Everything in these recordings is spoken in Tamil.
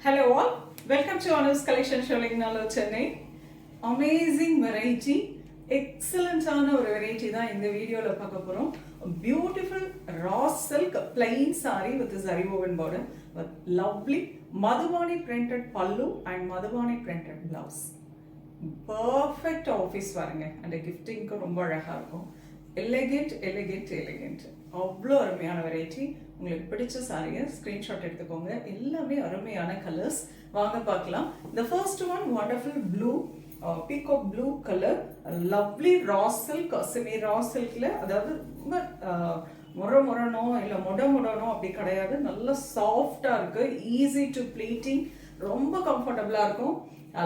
Hello all, welcome to Anu's Collection Showing Nalo Chennai. Amazing variety, excellent variety தான் இந்த வீடியோல பார்க்க போறோம். Beautiful raw silk plain saree with zari woven border with lovely Madhubani printed pallu and Madhubani printed blouse. Perfect office வாருங்க and gifting-க்கு ரொம்ப அழகா இருக்கும். எலிகென்ட் அவ்வளோ அருமையான வெரைட்டி. உங்களுக்கு பிடிச்ச சாரியை ஸ்க்ரீன்ஷாட் எடுத்துக்கோங்க. எல்லாமே அருமையான கலர்ஸ். வாங்க பார்க்கலாம். The first one wonderful blue peacock blue color, lovely raw silk, semi raw silkல, அதாவது மொரனோ இல்லை மொடனோ அப்படி கிடையாது. நல்ல சாஃப்டாக இருக்கு, ஈஸி டு ப்ளீட்டிங், ரொம்ப கம்ஃபர்டபுளாக இருக்கும்.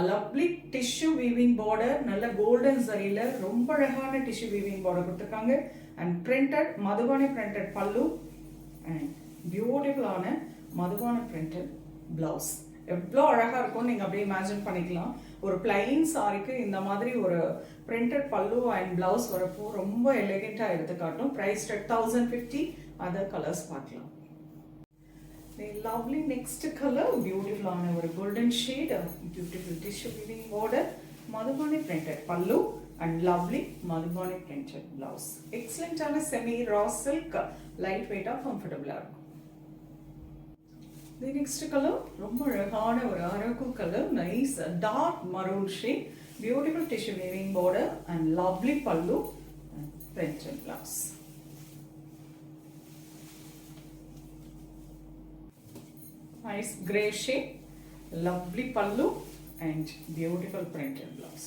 லவ்லி டிஷ்யூ வீவிங் பார்டர், நல்ல கோல்டன் சரியில் ரொம்ப அழகான டிஷ்யூ வீவிங் பார்டர் கொடுத்துருக்காங்க. And printed Madhubani printed pallu and பியூட்டிஃபுல்லான மதுபானி பிரிண்டட் பிளவுஸ். எவ்வளோ அழகாக இருக்கும் நீங்கள் அப்படியே இமேஜின் பண்ணிக்கலாம். ஒரு பிளைன் சாரிக்கு இந்த மாதிரி ஒரு பிரிண்டட் பல்லு அண்ட் பிளவுஸ் வரப்போ ரொம்ப எலிகெண்ட்டாக எடுத்து காட்டும். ப்ரைஸ் 1050. அதர் கலர்ஸ் பார்க்கலாம். The lovely next color, beautiful on our golden shade, beautiful tissue weaving border, Madhubani printed pallu and lovely Madhubani printed blouse. Excellent on a semi raw silk, lightweight or comfortable. The next color, romba alagana or araku color, nice dark maroon shade, beautiful tissue weaving border and lovely pallu and printed blouse. Nice grey shade, lovely pallu and beautiful printed blouse.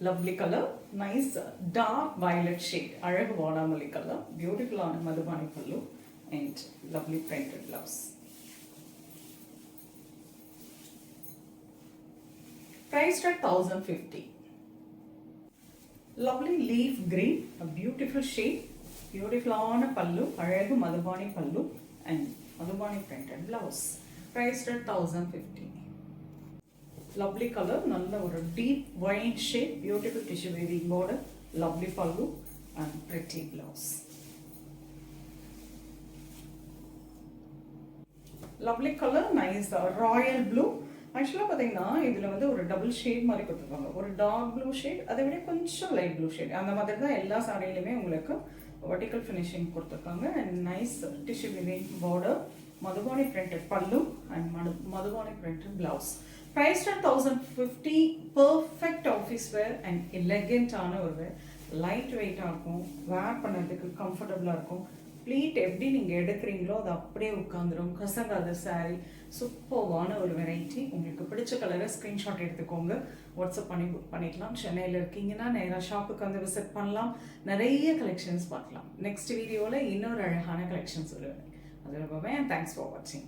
Lovely color, nice dark violet shade, Araku Vadamali color, beautiful on Madhubani pallu and lovely printed blouse. Priced at 1050. Lovely leaf green, a beautiful shade. Beautiful on a pallu, Araku Madhubani pallu and Madhubani printed blouse. Priced at 1050. Lovely color, nalla or deep wine shade, beautiful tissue weaving border, lovely pallu and pretty blouse. Lovely color, nice royal blue. ஆக்சுவலாக பார்த்தீங்கன்னா இதில் வந்து ஒரு டபுள் ஷேட் மாதிரி கொடுத்துருக்காங்க. ஒரு டார்க் ப்ளூ ஷேட், அதை விட கொஞ்சம் லைட் ப்ளூ ஷேட், அந்த மாதிரி தான் எல்லா சாரியிலுமே உங்களுக்கு வெர்டிக்கல் ஃபினிஷிங் கொடுத்துருக்காங்க. And nice tissue weaving border, Madhubani printed pallu and Madhubani printed blouse. Price at 1050. Perfect office wear and எலகென்ட்டான ஒரு வேர். லைட் வெயிட்டாக இருக்கும், வேர் பண்ணுறதுக்கு கம்ஃபர்டபுளாக இருக்கும். ப்ளீட் எப்படி நீங்கள் எடுக்கிறீங்களோ அது அப்படியே உட்காந்துரும், கசங்காத சாரீ. சூப்பர்வான ஒரு வெரைட்டி. உங்களுக்கு பிடிச்ச கலரை ஸ்க்ரீன்ஷாட் எடுத்துக்கோங்க, வாட்ஸ்அப் பண்ணி புக் பண்ணிக்கலாம். சென்னையில் இருக்கீங்கன்னா நேராக ஷாப்புக்கு வந்து விசிட் பண்ணலாம். நிறைய கலெக்ஷன்ஸ் பார்க்கலாம். நெக்ஸ்ட் வீடியோவில் இன்னொரு அழகான கலெக்ஷன்ஸ் வருவேன். அதில் போவேன். தேங்க்ஸ் ஃபார் வாட்சிங்.